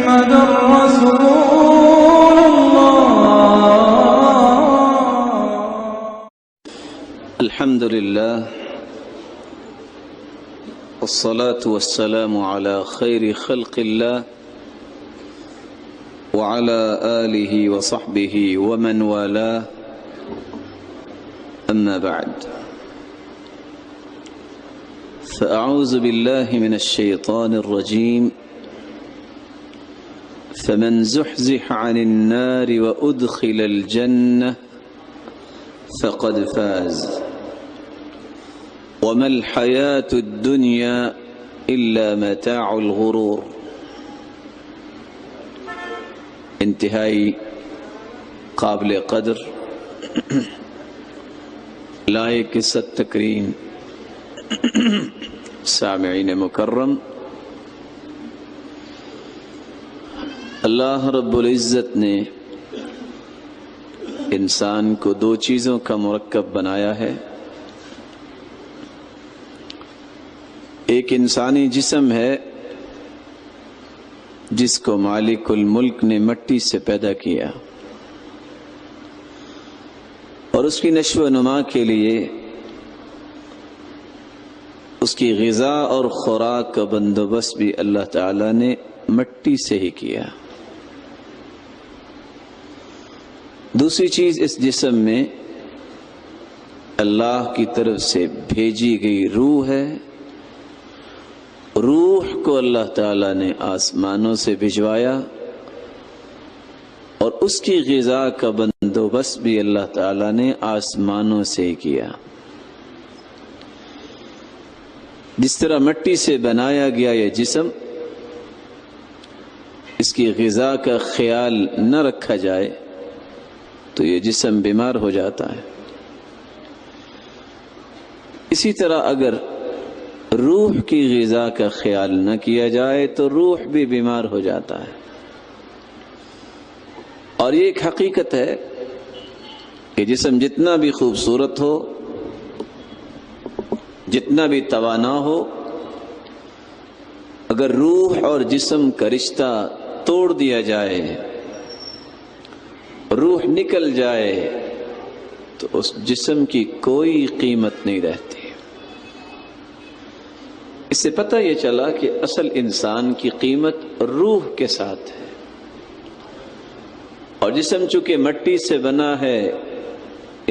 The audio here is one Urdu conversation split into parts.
محمد رسول الله. الحمد لله والصلاة والسلام على خير خلق الله وعلى آله وصحبه ومن والاه، أما بعد، فأعوذ بالله من الشيطان الرجيم. فمن زحزح عن النار وأدخل الجنة فقد فاز وما الحياة الدنيا إلا متاع الغرور. انتہائی قابل قدر لائق عزت تکریم سامعین مکرم، اللہ رب العزت نے انسان کو دو چیزوں کا مرکب بنایا ہے. ایک انسانی جسم ہے جس کو مالک الملک نے مٹی سے پیدا کیا، اور اس کی نشو و نما کے لیے اس کی غذا اور خوراک کا بندوبست بھی اللہ تعالی نے مٹی سے ہی کیا. دوسری چیز، اس جسم میں اللہ کی طرف سے بھیجی گئی روح ہے. روح کو اللہ تعالی نے آسمانوں سے بھجوایا، اور اس کی غذا کا بندوبست بھی اللہ تعالی نے آسمانوں سے ہی کیا. جس طرح مٹی سے بنایا گیا یہ جسم، اس کی غذا کا خیال نہ رکھا جائے تو یہ جسم بیمار ہو جاتا ہے. اسی طرح اگر روح کی غذا کا خیال نہ کیا جائے تو روح بھی بیمار ہو جاتا ہے. اور یہ ایک حقیقت ہے کہ جسم جتنا بھی خوبصورت ہو، جتنا بھی توانا ہو، اگر روح اور جسم کا رشتہ توڑ دیا جائے، روح نکل جائے، تو اس جسم کی کوئی قیمت نہیں رہتی. اس سے پتہ یہ چلا کہ اصل انسان کی قیمت روح کے ساتھ ہے. اور جسم چونکہ مٹی سے بنا ہے،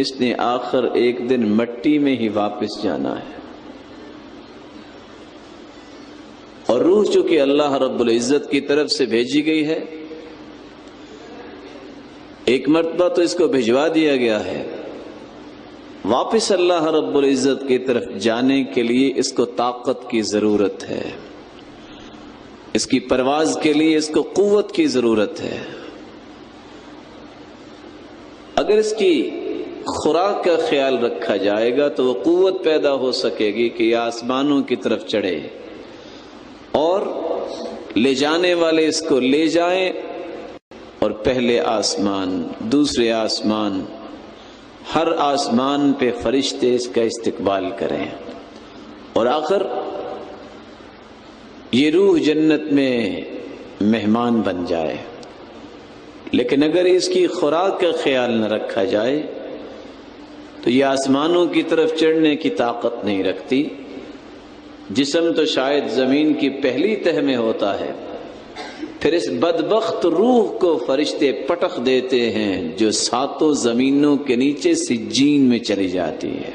اس نے آخر ایک دن مٹی میں ہی واپس جانا ہے. اور روح چونکہ اللہ رب العزت کی طرف سے بھیجی گئی ہے، ایک مرتبہ تو اس کو بھجوا دیا گیا ہے، واپس اللہ رب العزت کی طرف جانے کے لیے اس کو طاقت کی ضرورت ہے، اس کی پرواز کے لیے اس کو قوت کی ضرورت ہے. اگر اس کی خوراک کا خیال رکھا جائے گا تو وہ قوت پیدا ہو سکے گی کہ یہ آسمانوں کی طرف چڑھے، اور لے جانے والے اس کو لے جائیں، اور پہلے آسمان، دوسرے آسمان، ہر آسمان پہ فرشتے اس کا استقبال کریں، اور آخر یہ روح جنت میں مہمان بن جائے. لیکن اگر اس کی خوراک کا خیال نہ رکھا جائے تو یہ آسمانوں کی طرف چڑھنے کی طاقت نہیں رکھتی. جسم تو شاید زمین کی پہلی تہ میں ہوتا ہے، پھر اس بدبخت روح کو فرشتے پٹخ دیتے ہیں جو ساتوں زمینوں کے نیچے سجین میں چلی جاتی ہے.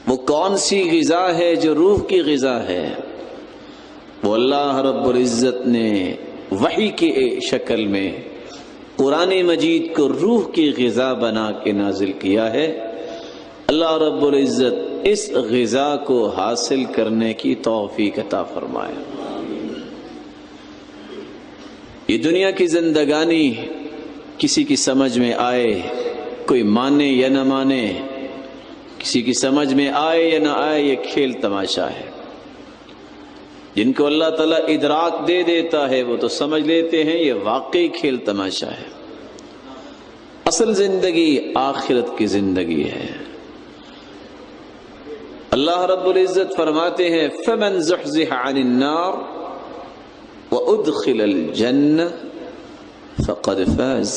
وہ کون سی غذا ہے جو روح کی غذا ہے؟ وہ اللہ رب العزت نے وحی کی شکل میں قرآن مجید کو روح کی غذا بنا کے نازل کیا ہے. اللہ رب العزت اس غذا کو حاصل کرنے کی توفیق عطا فرمائے. یہ دنیا کی زندگانی کسی کی سمجھ میں آئے، کوئی مانے یا نہ مانے، کسی کی سمجھ میں آئے یا نہ آئے، یہ کھیل تماشا ہے. جن کو اللہ تعالیٰ ادراک دے دیتا ہے وہ تو سمجھ لیتے ہیں یہ واقعی کھیل تماشا ہے. اصل زندگی آخرت کی زندگی ہے. اللہ رب العزت فرماتے ہیں فَمَنْ زُحْزِحَ عَنِ النَّارِ وَأُدْخِلَ الْجَنَّةَ فَقَدْ فَازَ۔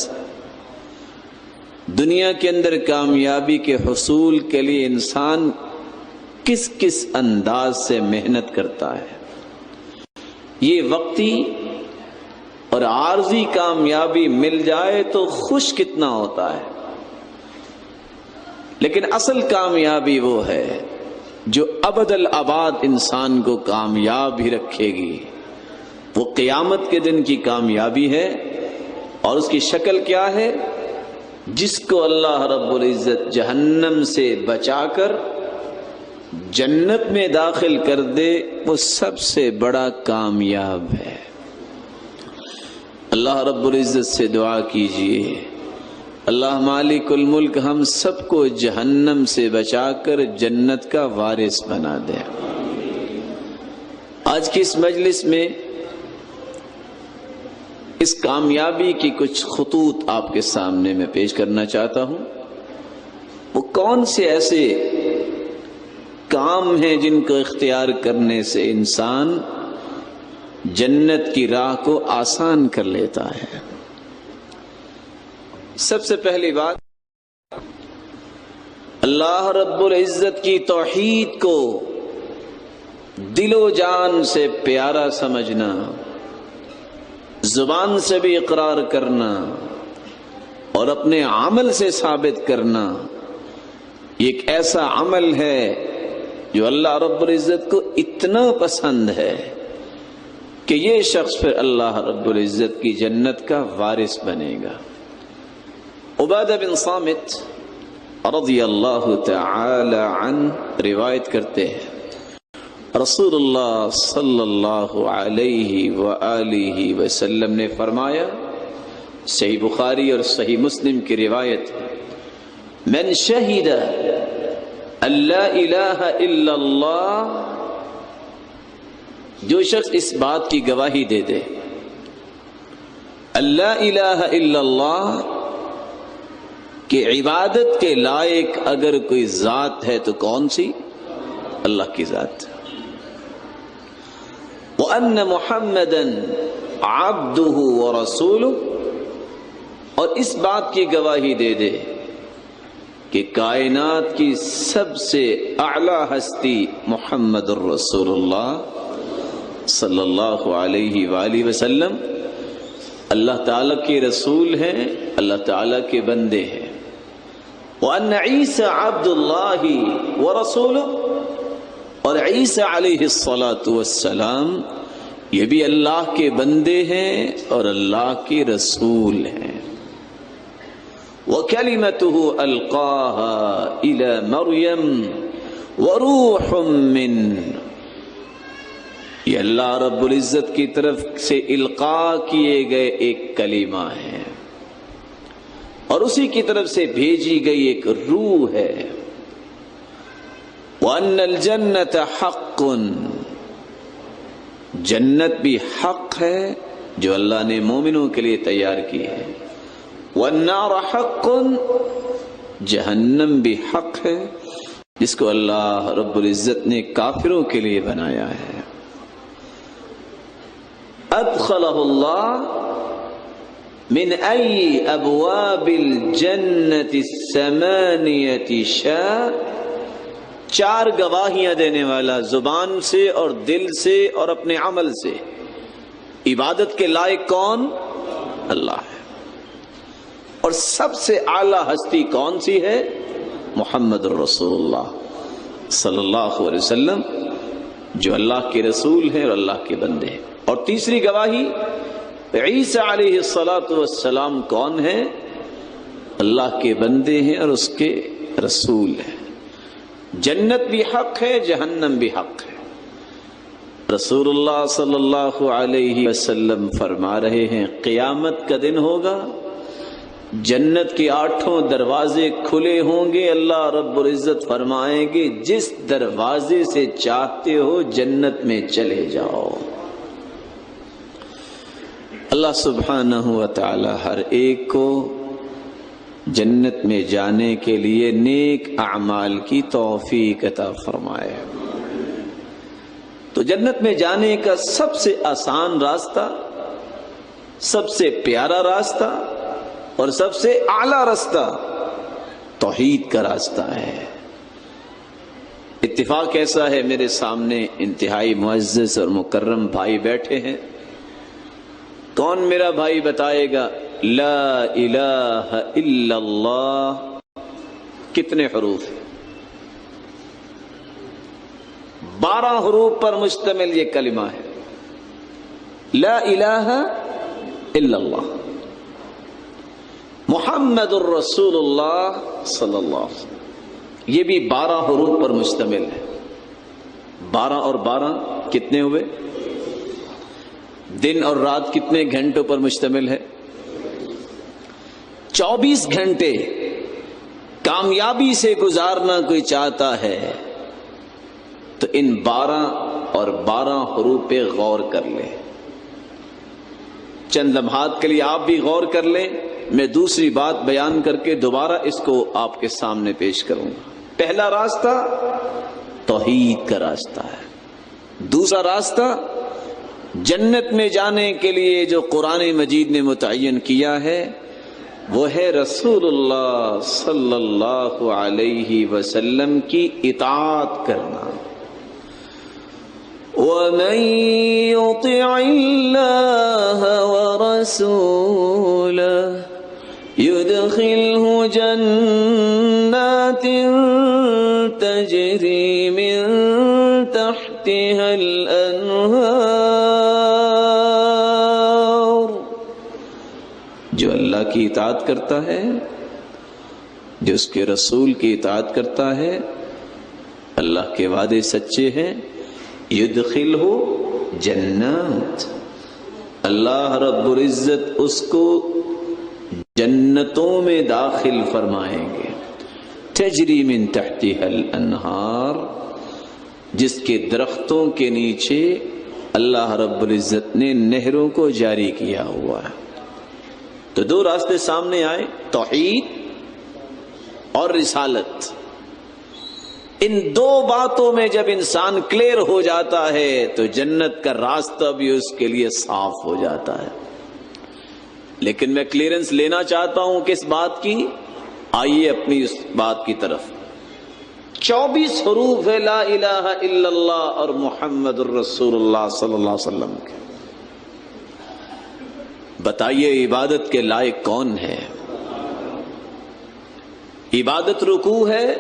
دنیا کے اندر کامیابی کے حصول کے لیے انسان کس کس انداز سے محنت کرتا ہے، یہ وقتی اور عارضی کامیابی مل جائے تو خوش کتنا ہوتا ہے، لیکن اصل کامیابی وہ ہے جو ابد الاباد انسان کو کامیاب ہی رکھے گی، وہ قیامت کے دن کی کامیابی ہے۔ اور اس کی شکل کیا ہے؟ جس کو اللہ رب العزت جہنم سے بچا کر جنت میں داخل کر دے، وہ سب سے بڑا کامیاب ہے۔ اللہ رب العزت سے دعا کیجئے، اللہ مالک الملک ہم سب کو جہنم سے بچا کر جنت کا وارث بنا دے۔ آج کی اس مجلس میں اس کامیابی کی کچھ خطوط آپ کے سامنے میں پیش کرنا چاہتا ہوں۔ وہ کون سے ایسے کام ہیں جن کو اختیار کرنے سے انسان جنت کی راہ کو آسان کر لیتا ہے؟ سب سے پہلی بات، اللہ رب العزت کی توحید کو دل و جان سے پیارا سمجھنا، زبان سے بھی اقرار کرنا اور اپنے عمل سے ثابت کرنا، یہ ایک ایسا عمل ہے جو اللہ رب العزت کو اتنا پسند ہے کہ یہ شخص پھر اللہ رب العزت کی جنت کا وارث بنے گا۔ عبادہ بن صامت رضی اللہ تعالی عنہ روایت کرتے ہیں، رسول اللہ صلی اللہ علیہ وآلہ وسلم نے فرمایا، صحیح بخاری اور صحیح مسلم کی روایت، من شہد ان لا الہ الا اللہ، جو شخص اس بات کی گواہی دے دے لا الہ الا اللہ کہ عبادت کے لائق اگر کوئی ذات ہے تو کون سی؟ اللہ کی ذات۔ وَأَنَّ مُحَمَّدًا عَبْدُهُ وَرَسُولُهُ، اور اس بات کی گواہی دے دے کہ کائنات کی سب سے اعلی ہستی محمد الرسول اللہ صلی اللہ علیہ وآلہ وسلم اللہ تعالیٰ کے رسول ہیں، اللہ تعالیٰ کے بندے ہیں۔ وَأَنَّ عِيسَى عَبْدُ اللَّهِ وَرَسُولُهُ، اور عیسیٰ علیہ السلام یہ بھی اللہ کے بندے ہیں اور اللہ کے رسول ہیں۔ وَكَلِمَتُهُ أَلْقَاهَا إِلَى مَرْيَمَ وَرُوحٌ مِّنْهُ، یہ اللہ رب العزت کی طرف سے القاء کیے گئے ایک کلمہ ہے اور اسی کی طرف سے بھیجی گئی ایک روح ہے۔ وَأَنَّ الْجَنَّةَ حَقٌّ، جنت بھی حق ہے جو اللہ نے مومنوں کے لیے تیار کی ہے۔ وَالنَّارَ حَقٌّ، جہنم بھی حق ہے جس کو اللہ رب العزت نے کافروں کے لیے بنایا ہے۔ ادخلہ اللہ من ای ابواب الجنت الثمانیۃ شاء، چار گواہیاں دینے والا زبان سے اور دل سے اور اپنے عمل سے، عبادت کے لائق کون؟ اللہ ہے۔ اور سب سے اعلیٰ ہستی کون سی ہے؟ محمد الرسول اللہ صلی اللہ علیہ وسلم، جو اللہ کے رسول ہیں اور اللہ کے بندے ہیں۔ اور تیسری گواہی، عیسیٰ علیہ السلام کون ہیں؟ اللہ کے بندے ہیں اور اس کے رسول ہیں۔ جنت بھی حق ہے، جہنم بھی حق ہے۔ رسول اللہ صلی اللہ علیہ وسلم فرما رہے ہیں، قیامت کا دن ہوگا، جنت کے 8 دروازے کھلے ہوں گے، اللہ رب العزت فرمائیں گے جس دروازے سے چاہتے ہو جنت میں چلے جاؤ۔ اللہ سبحانہ و تعالی ہر ایک کو جنت میں جانے کے لیے نیک اعمال کی توفیق عطا فرمائے۔ تو تو جنت میں جانے کا سب سے آسان راستہ، سب سے پیارا راستہ اور سب سے اعلیٰ راستہ توحید کا راستہ ہے۔ اتفاق ایسا ہے، میرے سامنے انتہائی معزز اور مکرم بھائی بیٹھے ہیں۔ کون میرا بھائی بتائے گا لا الہ الا اللہ کتنے حروف ہیں؟ 12 حروف پر مشتمل یہ کلمہ ہے، لا الہ الا اللہ محمد الرسول اللہ صلی اللہ علیہ وسلم، یہ بھی 12 حروف پر مشتمل ہے۔ 12 اور 12 کتنے ہوئے؟ دن اور رات کتنے گھنٹوں پر مشتمل ہے؟ 24 گھنٹے کامیابی سے گزارنا کوئی چاہتا ہے تو ان 12 اور 12 حروف پہ غور کر لیں۔ چند لمحات کے لیے آپ بھی غور کر لیں، میں دوسری بات بیان کر کے دوبارہ اس کو آپ کے سامنے پیش کروں گا۔ پہلا راستہ توحید کا راستہ ہے، دوسرا راستہ جنت میں جانے کے لیے جو قرآن مجید نے متعین کیا ہے وہ ہے رسول اللہ صلی اللہ علیہ وسلم کی اطاعت کرنا۔ وَمَن يُطِعِ اللَّهَ وَرَسُولَهُ يُدْخِلْهُ جَنَّاتٍ تَجْرِي مِن تَحْتِهَا الْأَنْهَارُ، جو اللہ کی اطاعت کرتا ہے، جو اس کے رسول کی اطاعت کرتا ہے، اللہ کے وعدے سچے ہیں، یدخلہ جنات، اللہ رب العزت اس کو جنتوں میں داخل فرمائیں گے، تجری من تحتها الانہار، جس کے درختوں کے نیچے اللہ رب العزت نے نہروں کو جاری کیا ہوا ہے۔ تو دو راستے سامنے آئے، توحید اور رسالت۔ ان دو باتوں میں جب انسان کلیئر ہو جاتا ہے تو جنت کا راستہ بھی اس کے لیے صاف ہو جاتا ہے۔ لیکن میں کلیئرنس لینا چاہتا ہوں کس بات کی؟ آئیے اپنی اس بات کی طرف۔ 24 حروف ہے لا الہ الا اللہ اور محمد الرسول اللہ صلی اللہ علیہ وسلم کے۔ بتائیے عبادت کے لائق کون ہے؟ عبادت رکوع ہے،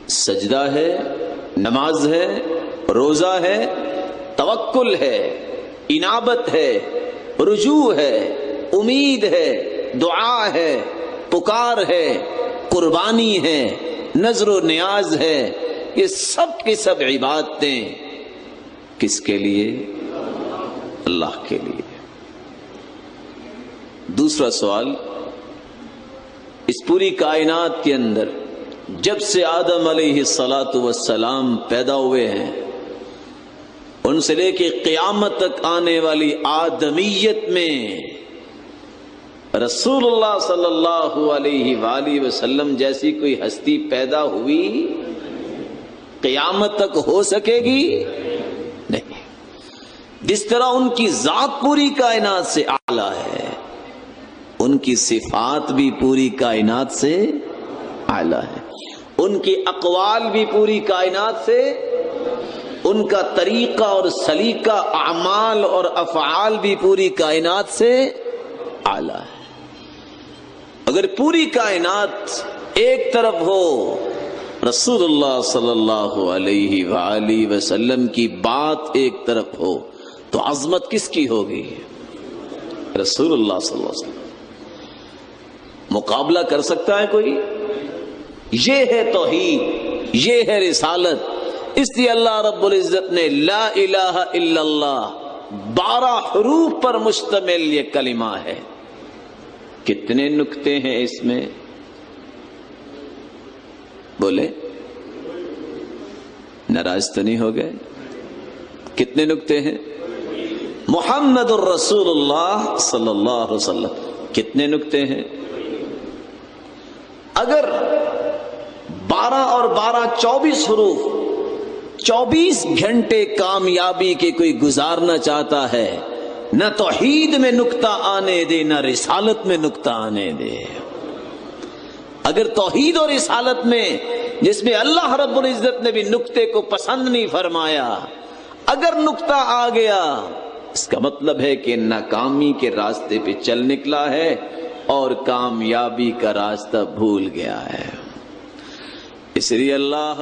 سجدہ ہے، نماز ہے، روزہ ہے، توکل ہے، انابت ہے، رجوع ہے، امید ہے، دعا ہے، پکار ہے، قربانی ہے، نذر و نیاز ہے، یہ سب کی سب عبادتیں کس کے لیے؟ اللہ کے لیے۔ دوسرا سوال، اس پوری کائنات کے اندر جب سے آدم علیہ السلام پیدا ہوئے ہیں، ان سے لے کے قیامت تک آنے والی آدمیت میں رسول اللہ صلی اللہ علیہ وآلہ وسلم جیسی کوئی ہستی پیدا ہوئی قیامت تک ہو سکے گی؟ نہیں۔ جس طرح ان کی ذات پوری کائنات سے اعلیٰ ہے، ان کی صفات بھی پوری کائنات سے اعلیٰ ہے، ان کے اقوال بھی پوری کائنات سے، ان کا طریقہ اور سلیقہ اعمال اور افعال بھی پوری کائنات سے اعلیٰ ہے۔ اگر پوری کائنات ایک طرف ہو، رسول اللہ صلی اللہ علیہ وآلہ وسلم کی بات ایک طرف ہو، تو عظمت کس کی ہوگی؟ رسول اللہ صلی اللہ علیہ وسلم۔ مقابلہ کر سکتا ہے کوئی؟ یہ ہے توحید، یہ ہے رسالت۔ اس لیے اللہ رب العزت نے لا الہ الا اللہ 12 حروف پر مشتمل یہ کلمہ ہے۔ کتنے نکتے ہیں اس میں؟ بولے، ناراض تو نہیں ہو گئے؟ کتنے نکتے ہیں؟ محمد الرسول اللہ صلی اللہ علیہ وسلم، کتنے نکتے ہیں؟ اگر 12 اور 12 24 حروف، 24 گھنٹے کامیابی کے کوئی گزارنا چاہتا ہے، نہ توحید میں نکتہ آنے دے، نہ رسالت میں نکتہ آنے دے۔ اگر توحید اور رسالت میں، جس میں اللہ رب العزت نے بھی نکتے کو پسند نہیں فرمایا، اگر نکتہ آ گیا، اس کا مطلب ہے کہ ناکامی کے راستے پہ چل نکلا ہے اور کامیابی کا راستہ بھول گیا ہے۔ اس لیے اللہ